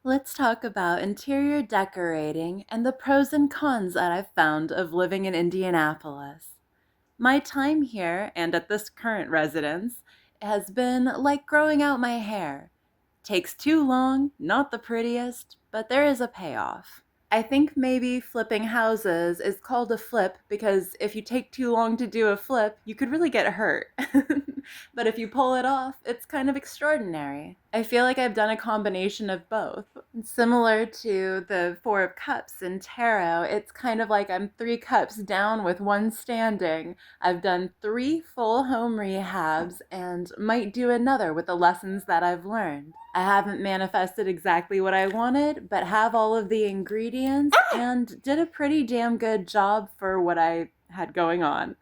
Let's talk about interior decorating and the pros and cons that I've found of living in Indianapolis. My time here and at this current residence has been like growing out my hair. Takes too long, not the prettiest, but there is a payoff. I think maybe flipping houses is called a flip because if you take too long to do a flip, you could really get hurt. But if you pull it off, it's kind of extraordinary. I feel like I've done a combination of both. Similar to the Four of Cups in tarot, it's kind of like I'm 3 cups down with one standing. I've done 3 full home rehabs and might do another with the lessons that I've learned. I haven't manifested exactly what I wanted, but have all of the ingredients and did a pretty damn good job for what I had going on.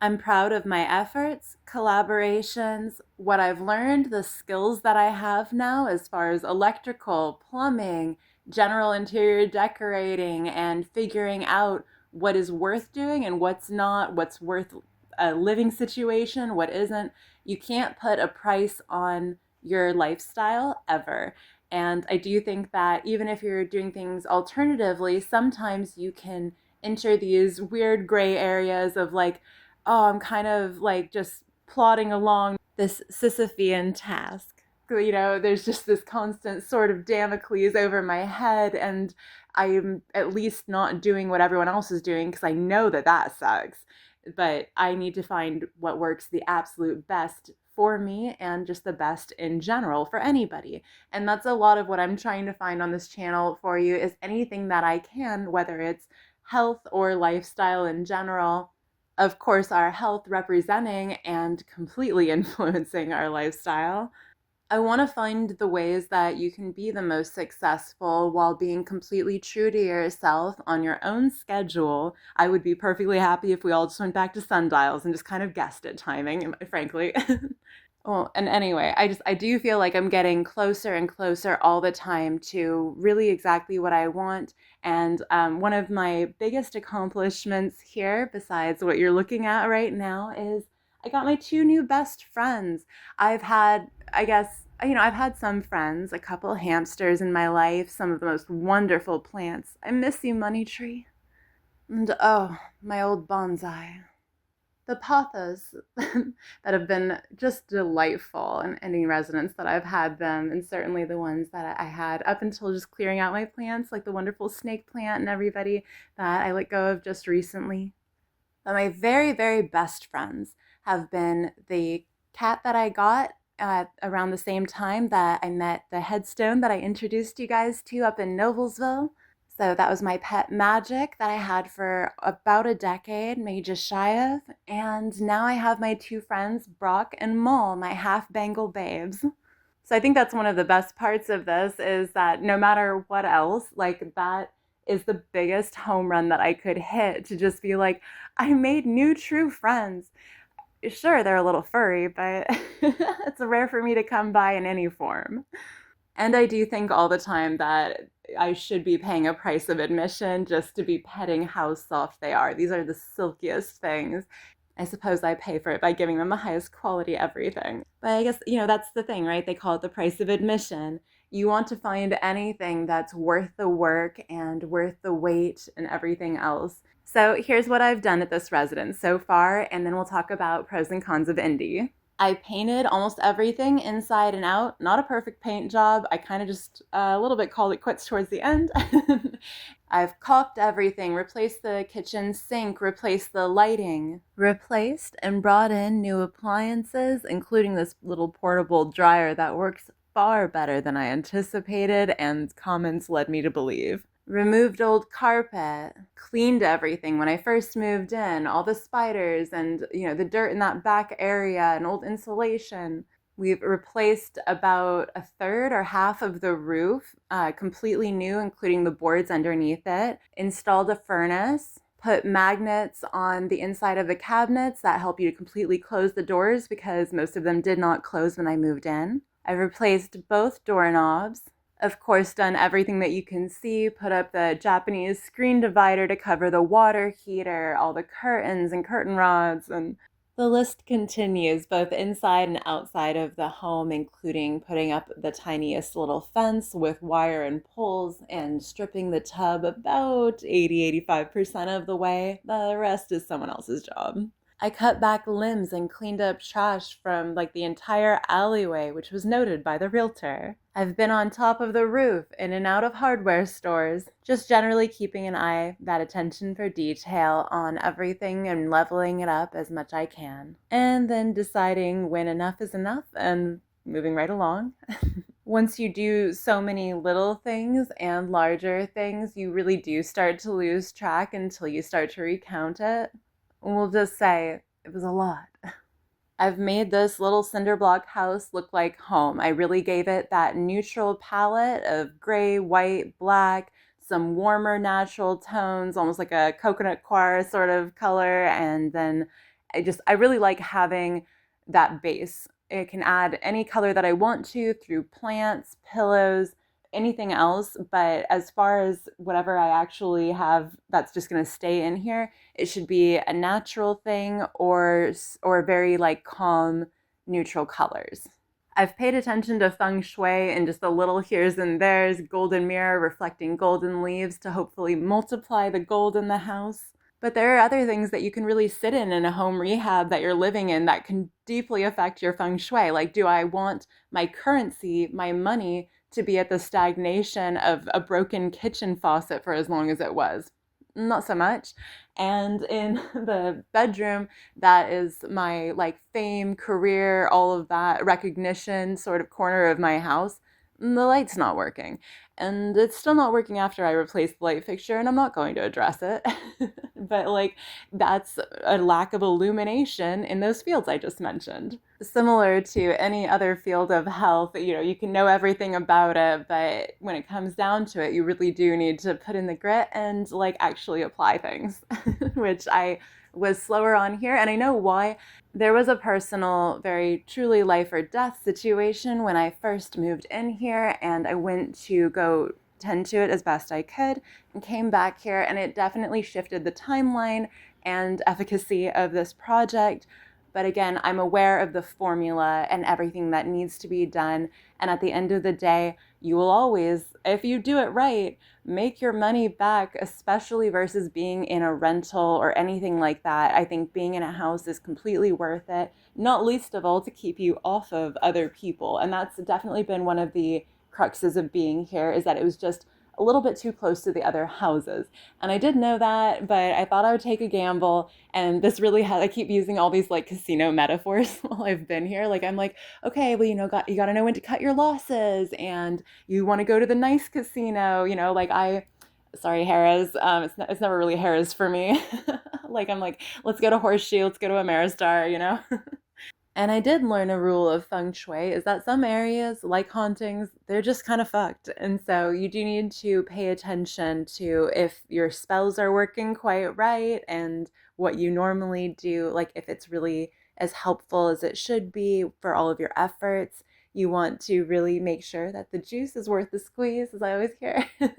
I'm proud of my efforts, collaborations, what I've learned, the skills that I have now as far as electrical, plumbing, general interior decorating, and figuring out what is worth doing and what's not, what's worth a living situation, what isn't. You can't put a price on your lifestyle ever. And I do think that even if you're doing things alternatively, sometimes you can enter these weird gray areas of like, oh, I'm kind of like just plodding along this Sisyphean task. You know, there's just this constant sort of Damocles over my head, and I'm at least not doing what everyone else is doing because I know that that sucks. But I need to find what works the absolute best for me and just the best in general for anybody. And that's a lot of what I'm trying to find on this channel for you is anything that I can, whether it's health or lifestyle in general. Of course, our health representing and completely influencing our lifestyle. I want to find the ways that you can be the most successful while being completely true to yourself on your own schedule. I would be perfectly happy if we all just went back to sundials and just kind of guessed at timing, frankly. Well, and anyway, I do feel like I'm getting closer and closer all the time to really exactly what I want. And one of my biggest accomplishments here, besides what you're looking at right now, is I got my 2 new best friends. I've had, I guess, I've had some friends, a couple hamsters in my life, some of the most wonderful plants. I miss you, Money Tree. And oh, my old bonsai. The pothos that have been just delightful in any residence that I've had them, and certainly the ones that I had up until just clearing out my plants, like the wonderful snake plant and everybody that I let go of just recently. But my very, very best friends have been the cat that I got around the same time that I met the headstone that I introduced you guys to up in Noblesville. So that was my pet Magic that I had for about a decade, maybe just shy of. And now I have my 2 friends, Brock and Mull, my half Bengal babes. So I think that's one of the best parts of this is that no matter what else, like that is the biggest home run that I could hit to just be like, I made new true friends. Sure, they're a little furry, but it's rare for me to come by in any form. And I do think all the time that I should be paying a price of admission just to be petting how soft they are. These are the silkiest things. I suppose I pay for it by giving them the highest quality everything. But I guess, that's the thing, right? They call it the price of admission. You want to find anything that's worth the work and worth the wait and everything else. So here's what I've done at this residence so far, and then we'll talk about pros and cons of Indy. I painted almost everything inside and out. Not a perfect paint job. I kind of just a little bit called it quits towards the end. I've caulked everything, replaced the kitchen sink, replaced the lighting, replaced and brought in new appliances, including this little portable dryer that works far better than I anticipated and comments led me to believe. Removed old carpet, cleaned everything when I first moved in, all the spiders and, the dirt in that back area and old insulation. We've replaced about a third or half of the roof, completely new, including the boards underneath it, installed a furnace, put magnets on the inside of the cabinets that help you to completely close the doors because most of them did not close when I moved in. I replaced both doorknobs. Of course, done everything that you can see, put up the Japanese screen divider to cover the water heater, all the curtains and curtain rods, and The list continues both inside and outside of the home, including putting up the tiniest little fence with wire and poles and stripping the tub about 80–85% of the way. The rest is someone else's job. I cut back limbs and cleaned up trash from like the entire alleyway, which was noted by the realtor. I've been on top of the roof, in and out of hardware stores, just generally keeping an eye, that attention for detail on everything and leveling it up as much I can. And then deciding when enough is enough and moving right along. Once you do so many little things and larger things, you really do start to lose track until you start to recount it. We'll just say it was a lot. I've made this little cinder block house look like home. I really gave it that neutral palette of gray, white, black, some warmer natural tones, almost like a coconut coir sort of color. And then I really like having that base. It can add any color that I want to through plants, pillows, anything else. But as far as whatever I actually have that's just going to stay in here, it should be a natural thing or very like calm, neutral colors. I've paid attention to feng shui and just the little here's and there's, golden mirror reflecting golden leaves to hopefully multiply the gold in the house. But there are other things that you can really sit in a home rehab that you're living in that can deeply affect your feng shui. Like, do I want my currency, my money, to be at the stagnation of a broken kitchen faucet for as long as it was? Not so much. And in the bedroom, that is my like fame, career, all of that recognition sort of corner of my house. The light's not working. And it's still not working after I replace the light fixture, and I'm not going to address it. But like, that's a lack of illumination in those fields I just mentioned. Similar to any other field of health, you can know everything about it, but when it comes down to it, you really do need to put in the grit and like actually apply things, which I was slower on here. And I know why. There was a personal, very truly life or death situation when I first moved in here, and I went to go tend to it as best I could and came back here, and it definitely shifted the timeline and efficacy of this project. But again, I'm aware of the formula and everything that needs to be done. And at the end of the day, you will always, if you do it right, make your money back, especially versus being in a rental or anything like that. I think being in a house is completely worth it, not least of all to keep you off of other people. And that's definitely been one of the cruxes of being here, is that it was just a little bit too close to the other houses. And I did know that, but I thought I would take a gamble. And this really I keep using all these like casino metaphors while I've been here. Like, I'm like, okay, well, you got to know when to cut your losses, and you want to go to the nice casino, sorry, Harrah's. It's never really Harrah's for me. Like, I'm like, let's go to Horseshoe, let's go to Ameristar. And I did learn a rule of feng shui, is that some areas, like hauntings, they're just kind of fucked. And so you do need to pay attention to if your spells are working quite right and what you normally do, like if it's really as helpful as it should be for all of your efforts. You want to really make sure that the juice is worth the squeeze, as I always hear. And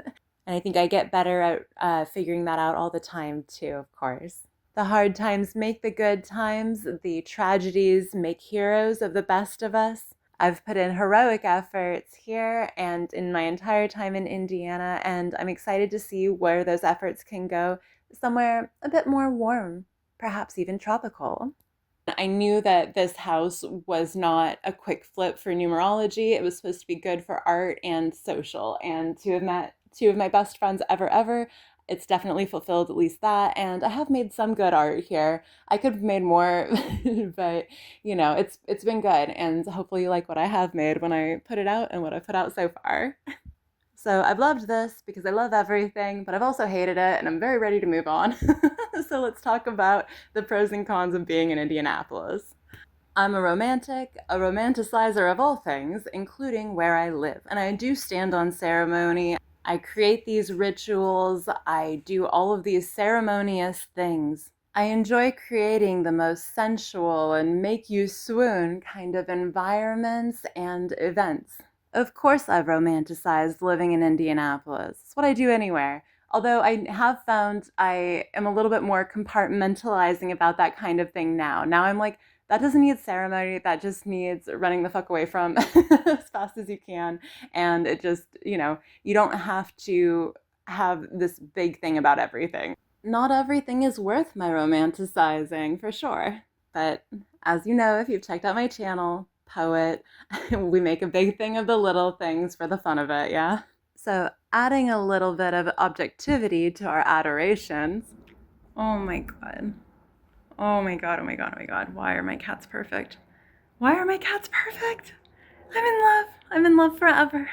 I think I get better at figuring that out all the time too, of course. The hard times make the good times. The tragedies make heroes of the best of us. I've put in heroic efforts here and in my entire time in Indiana, and I'm excited to see where those efforts can go, somewhere a bit more warm, perhaps even tropical. I knew that this house was not a quick flip for numerology. It was supposed to be good for art and social, and to have met two of my best friends ever, it's definitely fulfilled at least that. And I have made some good art here. I could have made more, but it's been good. And hopefully you like what I have made when I put it out and what I put out so far. So I've loved this because I love everything, but I've also hated it, and I'm very ready to move on. So let's talk about the pros and cons of being in Indianapolis. I'm a romantic, a romanticizer of all things, including where I live. And I do stand on ceremony. I create these rituals. I do all of these ceremonious things. I enjoy creating the most sensual and make you swoon kind of environments and events. Of course I've romanticized living in Indianapolis. It's what I do anywhere. Although I have found I am a little bit more compartmentalizing about that kind of thing now. Now I'm like, that doesn't need ceremony. That just needs running the fuck away from as fast as you can. And it just, you don't have to have this big thing about everything. Not everything is worth my romanticizing, for sure. But as you know, if you've checked out my channel, Poet, we make a big thing of the little things for the fun of it, yeah? So, adding a little bit of objectivity to our adorations. Oh my god. Oh my god, oh my god, oh my god. Why are my cats perfect? Why are my cats perfect? I'm in love. I'm in love forever.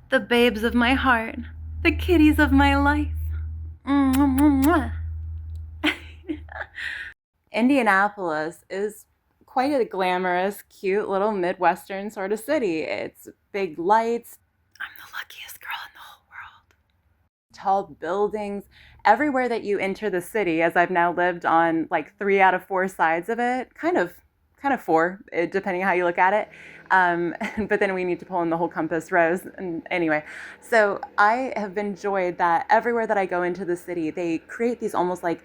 The babes of my heart. The kitties of my life. Mwah. Indianapolis is quite a glamorous, cute little Midwestern sort of city. It's big lights. I'm the luckiest girl in the whole world. Tall buildings. Everywhere that you enter the city, as I've now lived on like 3 out of 4 sides of it, kind of 4, depending how you look at it. But then we need to pull in the whole compass rose. And anyway, so I have enjoyed that everywhere that I go into the city, they create these almost like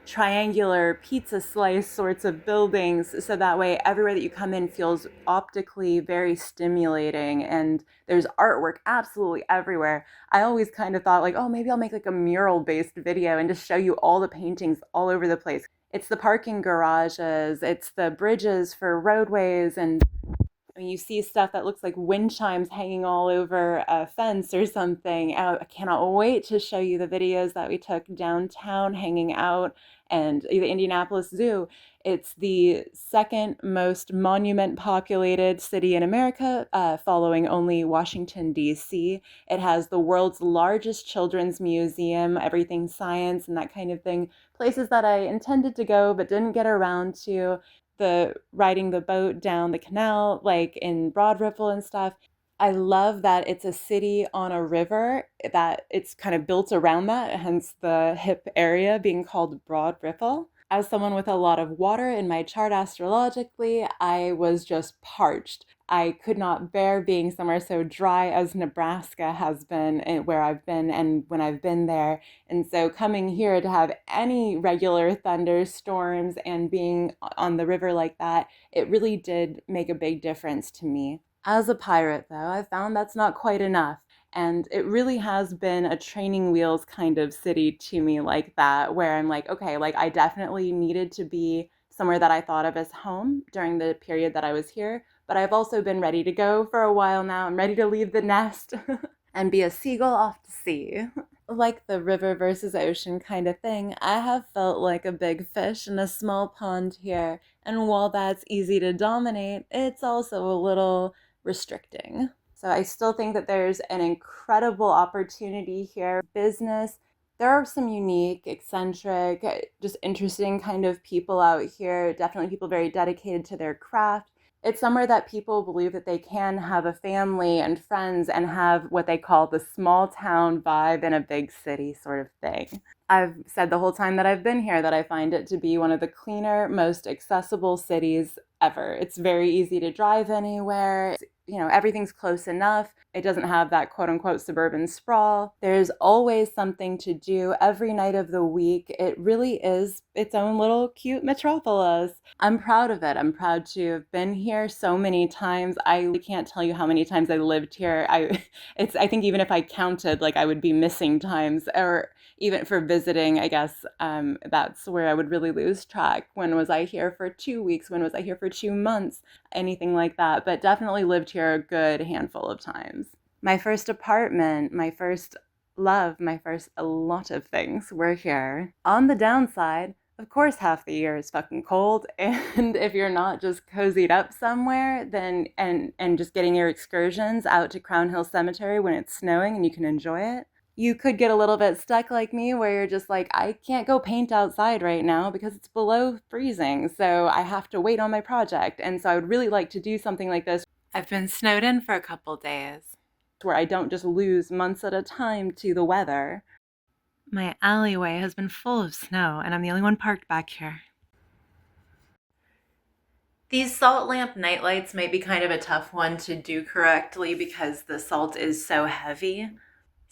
triangular pizza slice sorts of buildings, so that way everywhere that you come in feels optically very stimulating, and there's artwork absolutely everywhere. I always kind of thought like, oh, maybe I'll make like a mural based video and just show you all the paintings all over the place. It's the parking garages, it's the bridges for roadways, and you see stuff that looks like wind chimes hanging all over a fence or something. I cannot wait to show you the videos that we took downtown hanging out, and the Indianapolis Zoo. It's the second most monument populated city in America, following only Washington, D.C. It has the world's largest children's museum, everything science and that kind of thing. Places that I intended to go but didn't get around to, the riding the boat down the canal, like in Broad Ripple and stuff. I love that it's a city on a river, that it's kind of built around that, hence the hip area being called Broad Ripple. As someone with a lot of water in my chart astrologically, I was just parched. I could not bear being somewhere so dry as Nebraska has been where I've been and when I've been there. And so coming here to have any regular thunderstorms and being on the river like that, it really did make a big difference to me. As a pirate, though, I found that's not quite enough. And it really has been a training wheels kind of city to me like that, where I'm like, okay, like I definitely needed to be somewhere that I thought of as home during the period that I was here. But I've also been ready to go for a while now. I'm ready to leave the nest and be a seagull off to sea. Like the river versus ocean kind of thing, I have felt like a big fish in a small pond here. And while that's easy to dominate, it's also a little restricting. So I still think that there's an incredible opportunity here. Business, there are some unique, eccentric, just interesting kind of people out here. Definitely people very dedicated to their craft. It's somewhere that people believe that they can have a family and friends and have what they call the small town vibe in a big city sort of thing. I've said the whole time that I've been here that I find it to be one of the cleaner, most accessible cities ever. It's very easy to drive anywhere. Everything's close enough. It doesn't have that quote unquote suburban sprawl. There's always something to do every night of the week. It really is its own little cute metropolis. I'm proud of it. I'm proud to have been here so many times. I can't tell you how many times I lived here. I think even if I counted, like I would be missing times, or even for visiting, I guess that's where I would really lose track. When was I here for 2 weeks? When was I here for 2 months? Anything like that. But definitely lived here a good handful of times. My first apartment, my first love, my first a lot of things were here. On the downside, of course, half the year is fucking cold, and if you're not just cozied up somewhere, then and just getting your excursions out to Crown Hill Cemetery when it's snowing and you can enjoy it, you could get a little bit stuck like me, where you're just like, I can't go paint outside right now because it's below freezing, so I have to wait on my project. And so I would really like to do something like this. I've been snowed in for a couple days, where I don't just lose months at a time to the weather. My alleyway has been full of snow, and I'm the only one parked back here. These salt lamp nightlights might be kind of a tough one to do correctly because the salt is so heavy.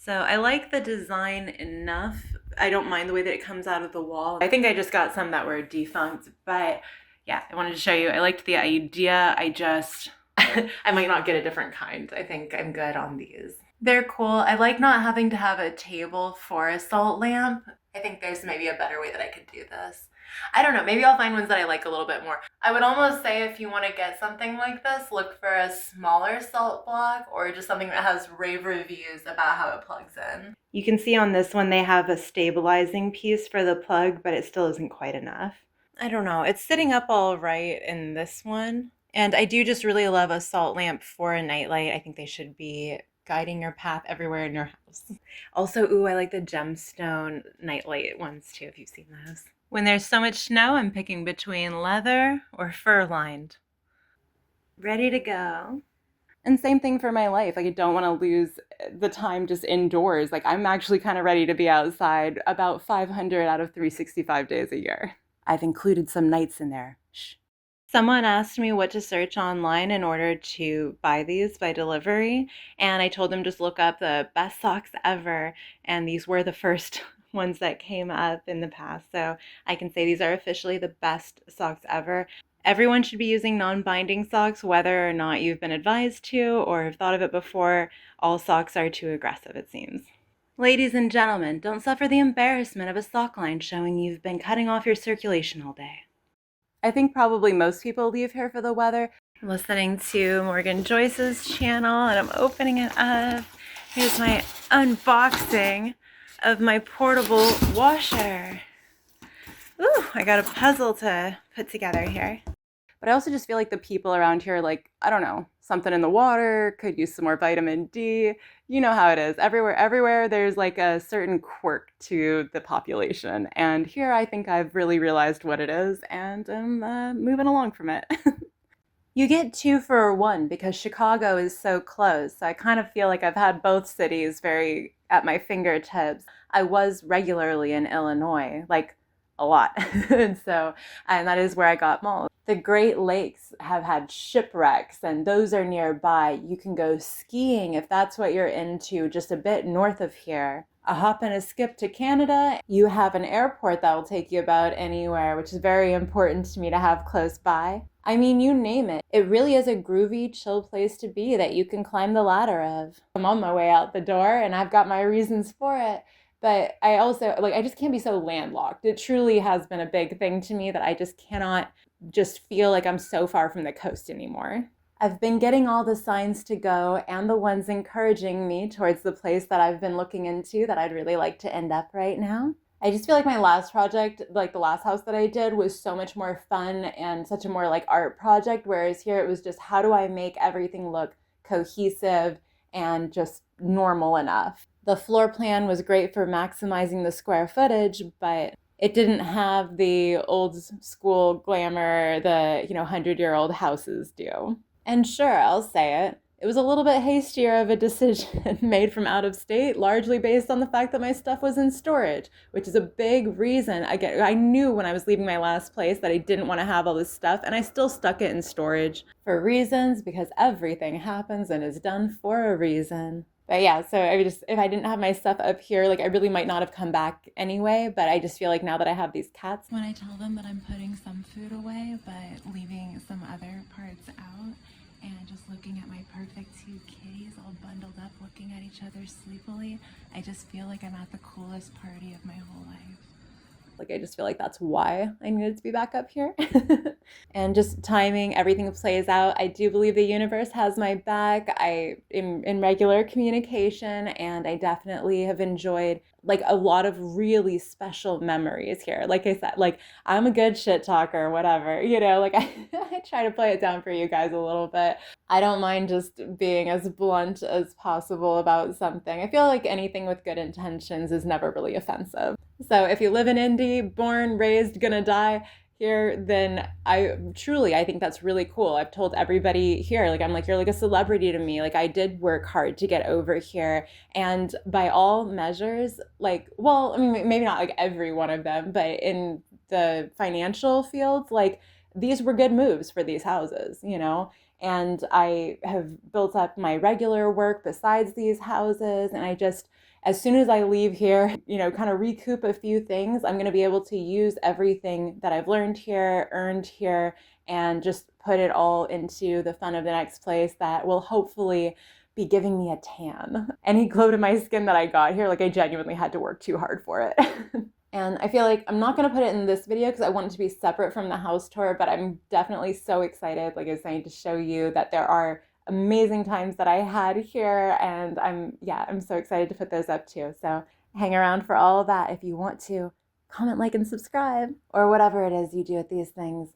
So I like the design enough. I don't mind the way that it comes out of the wall. I think I just got some that were defunct, but yeah, I wanted to show you. I liked the idea. I just, I might not get a different kind. I think I'm good on these. They're cool. I like not having to have a table for a salt lamp. I think there's maybe a better way that I could do this. I don't know, maybe I'll find ones that I like a little bit more. I would almost say if you want to get something like this, look for a smaller salt block or just something that has rave reviews about how it plugs in. You can see on this one they have a stabilizing piece for the plug, but it still isn't quite enough. I don't know, it's sitting up all right in this one. And I do just really love a salt lamp for a nightlight. I think they should be guiding your path everywhere in your house. Also, ooh, I like the gemstone nightlight ones too, if you've seen those. When there's so much snow, I'm picking between leather or fur lined. Ready to go. And same thing for my life. Like, I don't want to lose the time just indoors. Like, I'm actually kind of ready to be outside about 500 out of 365 days a year. I've included some nights in there. Shh. Someone asked me what to search online in order to buy these by delivery, and I told them just look up the best socks ever, and these were the first ones that came up in the past. So I can say these are officially the best socks ever. Everyone should be using non-binding socks, whether or not you've been advised to or have thought of it before. All socks are too aggressive, it seems. Ladies and gentlemen, don't suffer the embarrassment of a sock line showing you've been cutting off your circulation all day. I think probably most people leave here for the weather. I'm listening to Morgan Joyce's channel and I'm opening it up. Here's my unboxing of my portable washer. Ooh, I got a puzzle to put together here. But I also just feel like the people around here, like, I don't know, something in the water, could use some more vitamin D. You know how it is. Everywhere there's like a certain quirk to the population. And here I think I've really realized what it is and I'm moving along from it. You get 2 for 1 because Chicago is so close. So I kind of feel like I've had both cities very at my fingertips. I was regularly in Illinois, like a lot. and that is where I got most. The Great Lakes have had shipwrecks and those are nearby. You can go skiing if that's what you're into, just a bit north of here. A hop and a skip to Canada. You have an airport that will take you about anywhere, which is very important to me to have close by. I mean, you name it. It really is a groovy, chill place to be that you can climb the ladder of. I'm on my way out the door and I've got my reasons for it. But I also, I just can't be so landlocked. It truly has been a big thing to me that I just cannot just feel like I'm so far from the coast anymore. I've been getting all the signs to go and the ones encouraging me towards the place that I've been looking into that I'd really like to end up right now. I just feel like my last project, like the last house that I did, was so much more fun and such a more like art project, whereas here it was just how do I make everything look cohesive and just normal enough. The floor plan was great for maximizing the square footage, but it didn't have the old school glamour the 100-year-old houses do. And sure, I'll say it. It was a little bit hastier of a decision made from out of state, largely based on the fact that my stuff was in storage, which is a big reason. I knew when I was leaving my last place that I didn't want to have all this stuff, and I still stuck it in storage for reasons, because everything happens and is done for a reason. But yeah, so if I didn't have my stuff up here, I really might not have come back anyway, but I just feel like now that I have these cats, when I tell them that I'm putting some food away, but leaving some other parts out, and just looking at my perfect 2 kitties all bundled up, looking at each other sleepily, I just feel like I'm at the coolest party of my whole life. I just feel like that's why I needed to be back up here. And just timing, everything plays out. I do believe the universe has my back. I am in regular communication, and I definitely have enjoyed a lot of really special memories here. Like I said, I'm a good shit talker, whatever, I try to play it down for you guys a little bit. I don't mind just being as blunt as possible about something. I feel like anything with good intentions is never really offensive. So if you live in Indy, born, raised, gonna die here, then I think that's really cool. I've told everybody here, you're like a celebrity to me. I did work hard to get over here. And by all measures, maybe not every one of them, but in the financial fields, these were good moves for these houses, and I have built up my regular work besides these houses. And as soon as I leave here, kind of recoup a few things, I'm going to be able to use everything that I've learned here, earned here, and just put it all into the fun of the next place that will hopefully be giving me a tan. Any glow to my skin that I got here, like I genuinely had to work too hard for it. And I feel like I'm not going to put it in this video because I want it to be separate from the house tour, but I'm definitely so excited, like I was saying, to show you that there are amazing times that I had here, and I'm so excited to put those up too. So hang around for all of that if you want to. Comment, like, and subscribe, or whatever it is you do with these things.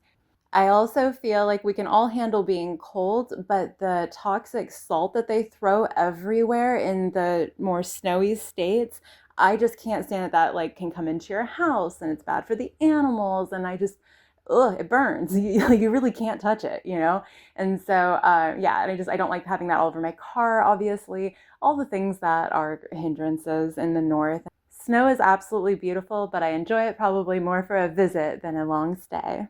I also feel like we can all handle being cold, but the toxic salt that they throw everywhere in the more snowy states, I just can't stand that like can come into your house and it's bad for the animals, and it burns. You really can't touch it. And so, and I don't like having that all over my car, obviously, all the things that are hindrances in the north. Snow is absolutely beautiful, but I enjoy it probably more for a visit than a long stay.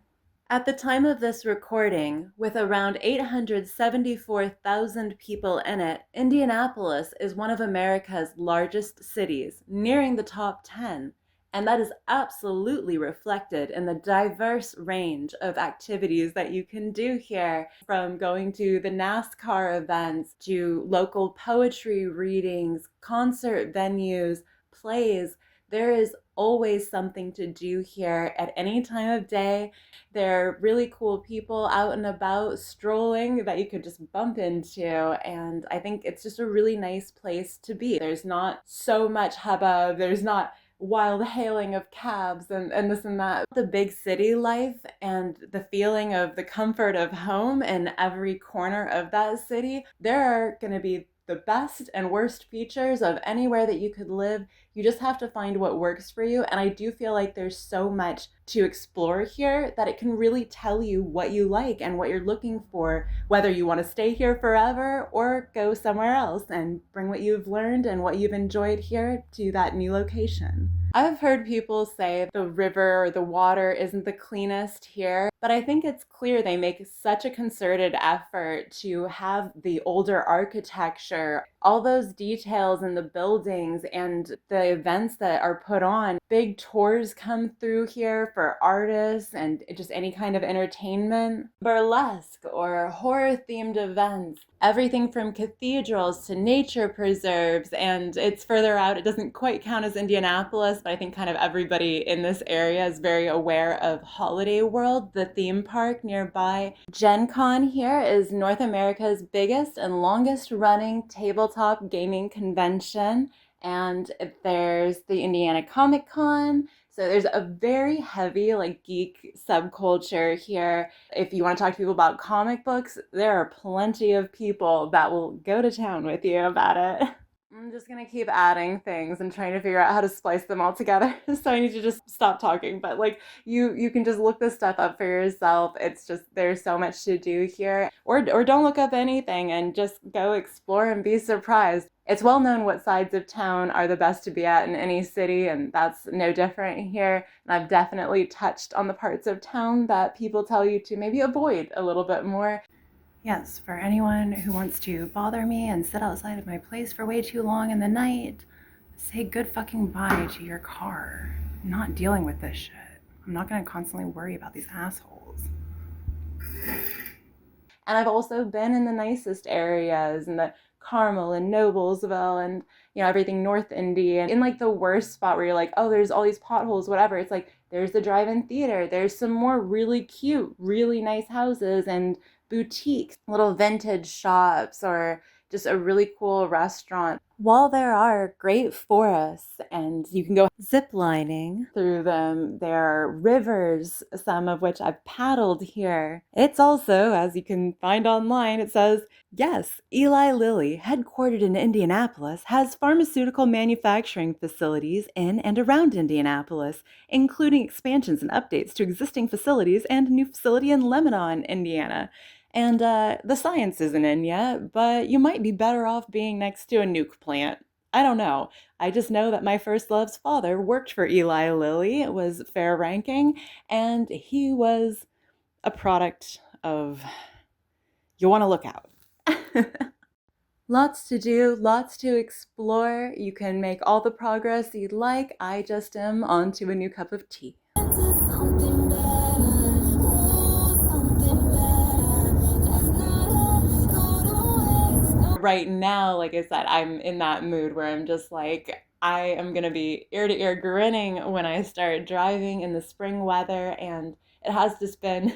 At the time of this recording, with around 874,000 people in it, Indianapolis is one of America's largest cities, nearing the top 10. And that is absolutely reflected in the diverse range of activities that you can do here, from going to the NASCAR events to local poetry readings, concert venues, plays. There is always something to do here at any time of day. There are really cool people out and about strolling that you could just bump into, and I think it's just a really nice place to be. There's not so much hubbub, there's not wild hailing of cabs and this and that. The big city life and the feeling of the comfort of home in every corner of that city, there are going to be the best and worst features of anywhere that you could live. You just have to find what works for you. And I do feel like there's so much to explore here that it can really tell you what you like and what you're looking for, whether you want to stay here forever or go somewhere else and bring what you've learned and what you've enjoyed here to that new location. I've heard people say the river or the water isn't the cleanest here, but I think it's clear they make such a concerted effort to have the older architecture, all those details in the buildings and the events that are put on. Big tours come through here for artists and just any kind of entertainment, burlesque or horror-themed events. Everything from cathedrals to nature preserves, and it's further out. It doesn't quite count as Indianapolis, but I think kind of everybody in this area is very aware of Holiday World, the theme park nearby. Gen Con here is North America's biggest and longest running tabletop gaming convention, and there's the Indiana Comic Con. So there's a very heavy geek subculture here. If you want to talk to people about comic books, there are plenty of people that will go to town with you about it. I'm just going to keep adding things and trying to figure out how to splice them all together. So I need to just stop talking. But you can just look this stuff up for yourself. It's just, there's so much to do here. Or don't look up anything and just go explore and be surprised. It's well known what sides of town are the best to be at in any city, and that's no different here. And I've definitely touched on the parts of town that people tell you to maybe avoid a little bit more. Yes, for anyone who wants to bother me and sit outside of my place for way too long in the night, say good fucking bye to your car. I'm not dealing with this shit. I'm not gonna constantly worry about these assholes. And I've also been in the nicest areas, in the Carmel and Noblesville and everything North Indy, and in the worst spot where you're like, oh, there's all these potholes, whatever. It's like there's the drive-in theater, there's some more really cute, really nice houses and boutiques, little vintage shops, or just a really cool restaurant. While there are great forests and you can go zip lining through them, there are rivers, some of which I've paddled here. It's also, as you can find online, it says, yes, Eli Lilly, headquartered in Indianapolis, has pharmaceutical manufacturing facilities in and around Indianapolis, including expansions and updates to existing facilities and a new facility in Lebanon, Indiana. And the science isn't in yet, but you might be better off being next to a nuke plant. I don't know. I just know that my first love's father worked for Eli Lilly. It was fair ranking, and he was a product of, you want to look out. Lots to do, lots to explore. You can make all the progress you'd like. I just am on to a new cup of tea. Right now, like I said, I'm in that mood where I'm just like, I am gonna be ear to ear grinning when I start driving in the spring weather. And it has just been,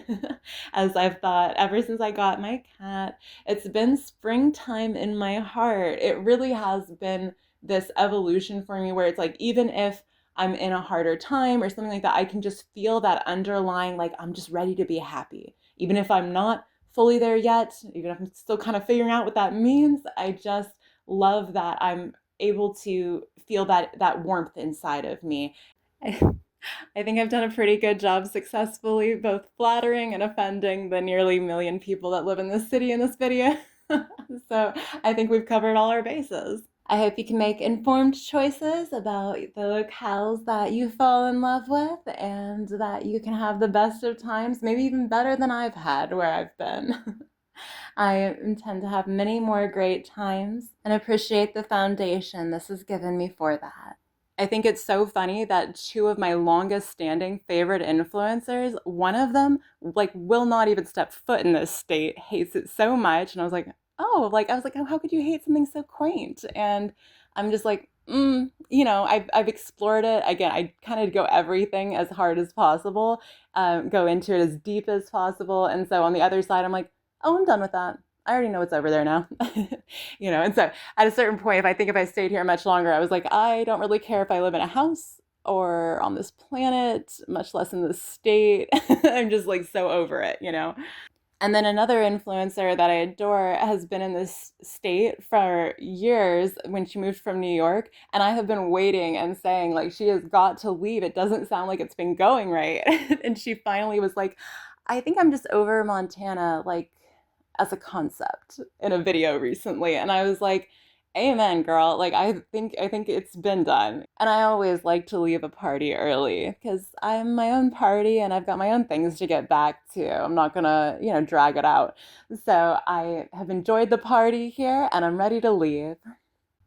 as I've thought, ever since I got my cat, it's been springtime in my heart. It really has been this evolution for me where it's like, even if I'm in a harder time or something like that, I can just feel that underlying, like, I'm just ready to be happy. Even if I'm not fully there yet, even if I'm still kind of figuring out what that means, I just love that I'm able to feel that warmth inside of me. I, I think I've done a pretty good job successfully both flattering and offending the nearly million people that live in this city in this video. So I think we've covered all our bases. I hope you can make informed choices about the locales that you fall in love with and that you can have the best of times, maybe even better than I've had where I've been. I intend to have many more great times and appreciate the foundation this has given me for that. I think it's so funny that two of my longest standing favorite influencers, one of them like will not even step foot in this state, hates it so much. And I was like, oh, how could you hate something so quaint? And I'm just like, I've explored it. Again, I kind of go everything as hard as possible, go into it as deep as possible. And so on the other side, I'm like, oh, I'm done with that. I already know what's over there now. And so at a certain point, if I stayed here much longer, I was like, I don't really care if I live in a house or on this planet, much less in this state. I'm just like so over it. And then another influencer that I adore has been in this state for years when she moved from New York. And I have been waiting and saying, like, she has got to leave. It doesn't sound like it's been going right. And she finally was like, I think I'm just over Montana, like, as a concept in a video recently. And I was like, amen, girl. Like, I think it's been done. And I always like to leave a party early because I'm my own party and I've got my own things to get back to. I'm not gonna, drag it out. So I have enjoyed the party here and I'm ready to leave.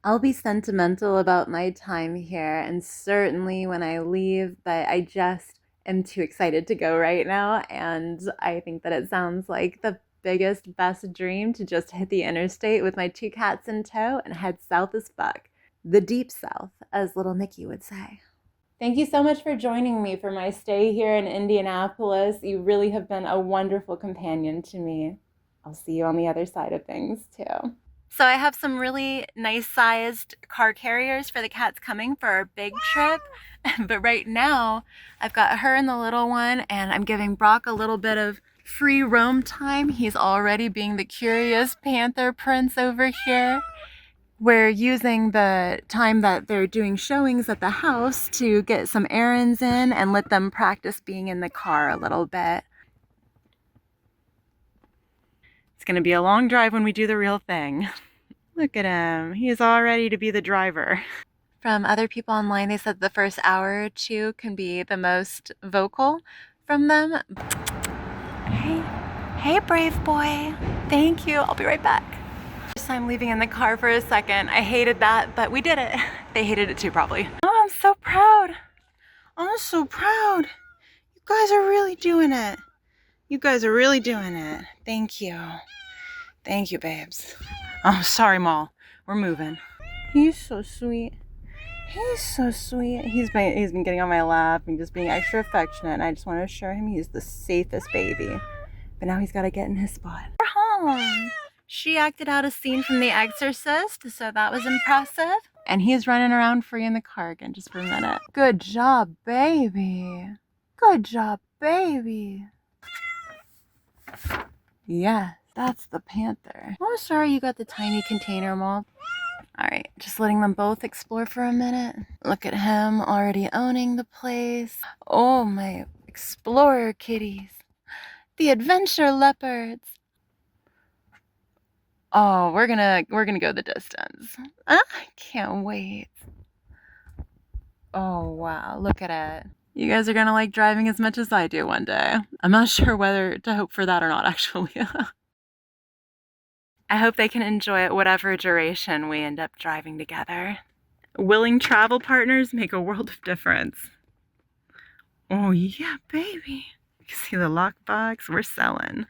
I'll be sentimental about my time here and certainly when I leave, but I just am too excited to go right now. And I think that it sounds like the biggest, best dream to just hit the interstate with my two cats in tow and head south as fuck. The deep south, as little Mickey would say. Thank you so much for joining me for my stay here in Indianapolis. You really have been a wonderful companion to me. I'll see you on the other side of things too. So I have some really nice sized car carriers for the cats coming for our big trip. But right now I've got her and the little one and I'm giving Brock a little bit of free roam time. He's already being the curious panther prince over here. We're using the time that they're doing showings at the house to get some errands in and let them practice being in the car a little bit. It's going to be a long drive when we do the real thing. Look at him. He is all ready to be the driver. From other people online, they said the first hour or two can be the most vocal from them. Hey, brave boy. Thank you. I'll be right back. First time leaving in the car for a second. I hated that, but we did it. They hated it too, probably. Oh, I'm so proud. I'm so proud. You guys are really doing it. You guys are really doing it. Thank you. Thank you, babes. Oh, sorry, Maul. We're moving. He's so sweet. He's so sweet. He's been getting on my lap and just being extra affectionate. And I just want to assure him he's the safest baby. But now he's got to get in his spot. We're home. She acted out a scene from The Exorcist, so that was impressive. And he's running around free in the car again just for a minute. Good job, baby. Good job, baby. Yes, that's the panther. Oh, sorry you got the tiny container, Mom. All right, just letting them both explore for a minute. Look at him already owning the place. Oh, my explorer kitties. The adventure leopards. Oh, we're gonna go the distance. I can't wait. Oh, wow, look at it. You guys are gonna like driving as much as I do one day. I'm not sure whether to hope for that or not, actually. I hope they can enjoy it whatever duration we end up driving together. Willing travel partners make a world of difference. Oh yeah, baby. You see the lockbox? We're selling.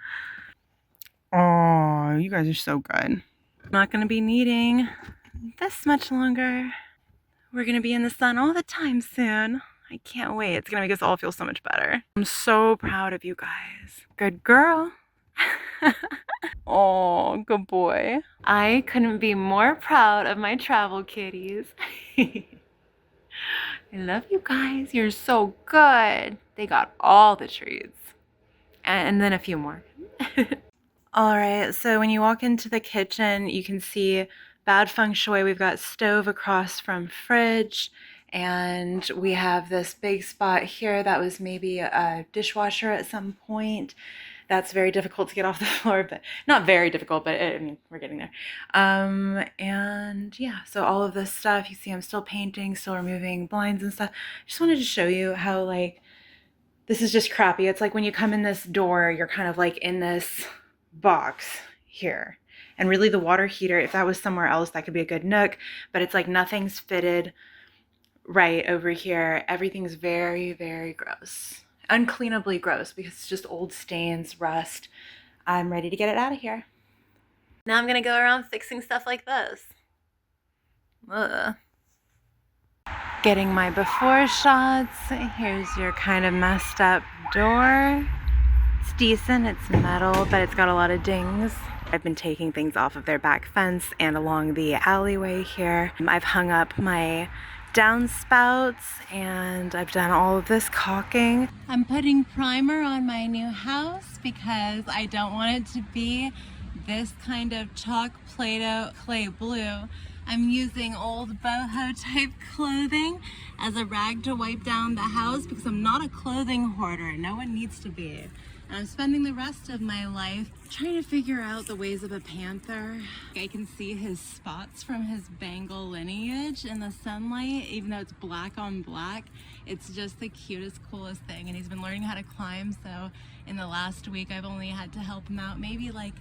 Oh, you guys are so good. Not gonna be needing this much longer. We're gonna be in the sun all the time soon. I can't wait. It's gonna make us all feel so much better. I'm so proud of you guys. Good girl. Oh, good boy. I couldn't be more proud of my travel kitties. I love you guys. You're so good. They got all the treats. And then a few more. All right, so when you walk into the kitchen, you can see bad feng shui. We've got stove across from fridge, and we have this big spot here that was maybe a dishwasher at some point. That's very difficult to get off the floor, but not very difficult, but I mean, we're getting there. And yeah, so all of this stuff, you see I'm still painting, still removing blinds and stuff. Just wanted to show you how, like, this is just crappy. It's like when you come in this door, you're kind of like in this box here. And really the water heater, if that was somewhere else, that could be a good nook, but it's like nothing's fitted right over here. Everything's very, very gross. Uncleanably gross because it's just old stains, rust. I'm ready to get it out of here. Now I'm gonna go around fixing stuff like this. Ugh. Getting my before shots. Here's your kind of messed up door. It's decent, it's metal, but it's got a lot of dings. I've been taking things off of their back fence and along the alleyway here. I've hung up my downspouts and I've done all of this caulking. I'm putting primer on my new house because I don't want it to be this kind of chalk Play-Doh clay blue. I'm using old boho type clothing as a rag to wipe down the house because I'm not a clothing hoarder. No one needs to be. And I'm spending the rest of my life trying to figure out the ways of a panther. I can see his spots from his Bengal lineage in the sunlight, even though it's black on black. It's just the cutest, coolest thing. And he's been learning how to climb. So in the last week, I've only had to help him out maybe like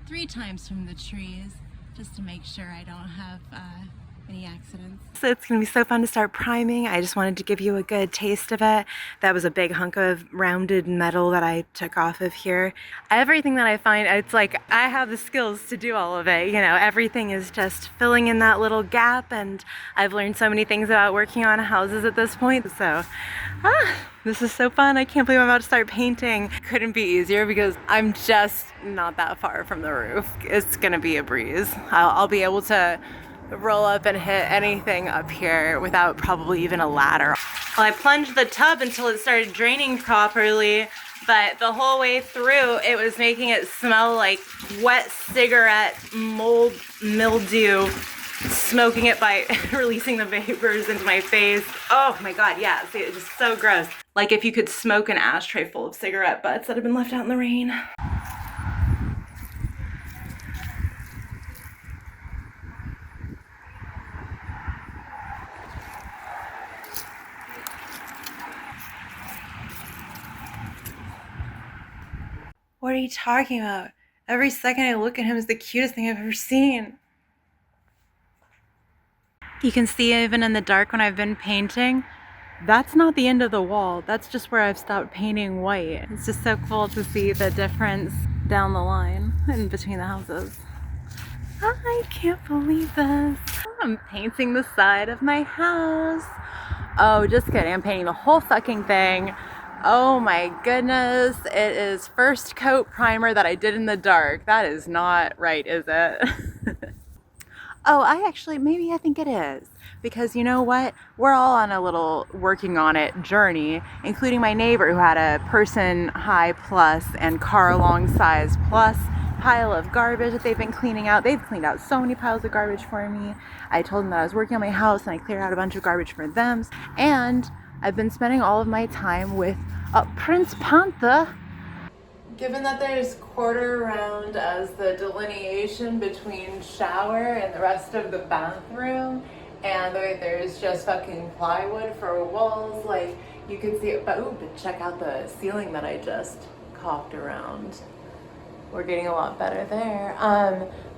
3 times from the trees just to make sure I don't have any accidents. So it's gonna be so fun to start priming. I just wanted to give you a good taste of it. That was a big hunk of rounded metal that I took off of here. Everything that I find, it's like I have the skills to do all of it. You know, everything is just filling in that little gap, and I've learned so many things about working on houses at this point. So, this is so fun. I can't believe I'm about to start painting. Couldn't be easier because I'm just not that far from the roof. It's gonna be a breeze. I'll be able to roll up and hit anything up here without probably even a ladder. Well, I plunged the tub until it started draining properly, but the whole way through it was making it smell like wet cigarette mold mildew, smoking it by releasing the vapors into my face. Oh my god, yeah, see, it's just so gross. Like if you could smoke an ashtray full of cigarette butts that have been left out in the rain. What are you talking about? Every second I look at him is the cutest thing I've ever seen. You can see even in the dark when I've been painting, that's not the end of the wall. That's just where I've stopped painting white. It's just so cool to see the difference down the line in between the houses. I can't believe this. I'm painting the side of my house. Oh, just kidding. I'm painting the whole fucking thing. Oh my goodness. It is first coat primer that I did in the dark. That is not right, is it? Oh, maybe I think it is. Because you know what? We're all on a little working on it journey, including my neighbor who had a person high plus and car long size plus pile of garbage that they've been cleaning out. They've cleaned out so many piles of garbage for me. I told them that I was working on my house and I cleared out a bunch of garbage for them. And I've been spending all of my time with Prince Panther. Given that there's quarter round as the delineation between shower and the rest of the bathroom, and there's just fucking plywood for walls, like you can see it, but check out the ceiling that I just caulked around. we're getting a lot better there.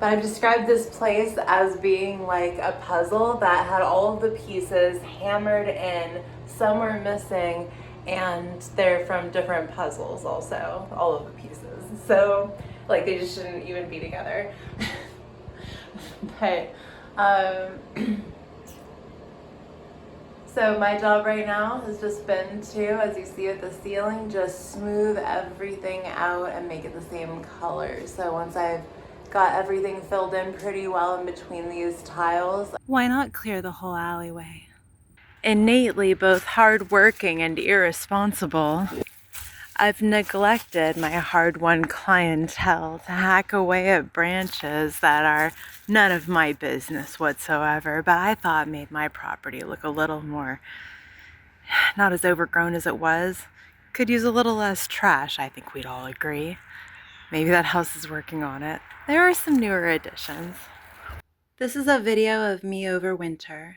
But I've described this place as being like a puzzle that had all of the pieces hammered in, some were missing, and they're from different puzzles also, all of the pieces. So like they just shouldn't even be together. But so my job right now has just been to, as you see at the ceiling, just smooth everything out and make it the same color. So once I've got everything filled in pretty well in between these tiles, why not clear the whole alleyway? Innately both hardworking and irresponsible, I've neglected my hard-won clientele to hack away at branches that are none of my business whatsoever, but I thought made my property look a little more, not as overgrown as it was. Could use a little less trash, I think we'd all agree. Maybe that house is working on it. There are some newer additions. This is a video of me over winter.